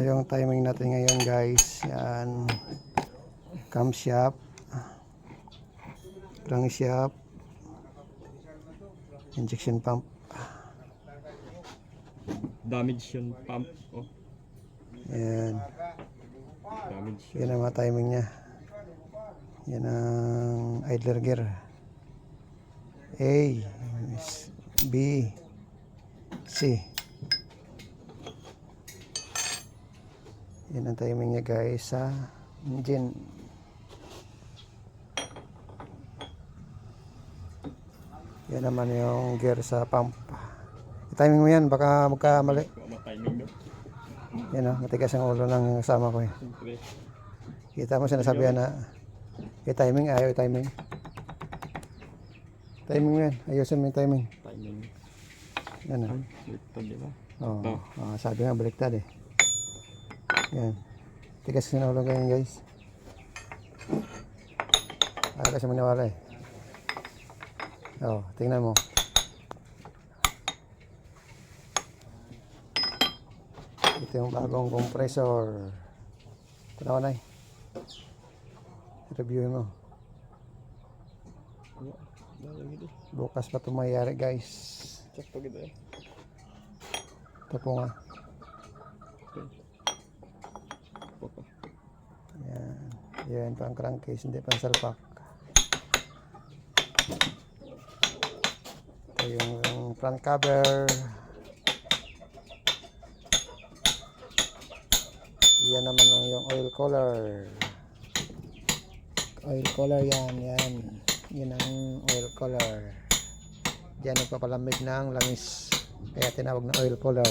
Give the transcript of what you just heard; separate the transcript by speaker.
Speaker 1: yung timing natin ngayon guys. Yan. Camshaft, crankshaft, injection pump.
Speaker 2: Damage yung pump. Oh,
Speaker 1: Yan.
Speaker 2: damage yun.
Speaker 1: Yan ang mga timing niya. Yan ang idler gear. A, B, C. Yan ang timing niya guys sa engine. Yan naman yung gear sa pump. I-timing mo yan, baka magkamali.
Speaker 2: Timing daw.
Speaker 1: Yan o, matigas ang ulo ng kasama ko eh.
Speaker 2: Siyempre.
Speaker 1: Kita mo sinasabihan na i-timing, ayaw i-timing. Timing mo yan, ayusin mo yung timing.
Speaker 2: Timing.
Speaker 1: Yan o.
Speaker 2: Ito, di ba?
Speaker 1: Oo, sabi nga baliktad eh. Yan. Tigas ng ulo ganyan guys. Ayaw kasi maniwala eh. Oo, tingnan mo. Ito yung bagong compressor. Tanaw na eh. Review mo. Bukas pa ito mayayari guys.
Speaker 2: Check to gitu eh.
Speaker 1: Ito po nga.
Speaker 2: Opo.
Speaker 1: Yan. Yan pa ang crankcase, hindi pa ang salpak. Ito yung front cover. Yan naman yung oil cooler. Oil cooler yan, yan. Yan ang oil cooler. Diyan nagpapalamig ng langis. Kaya tinawag na oil cooler.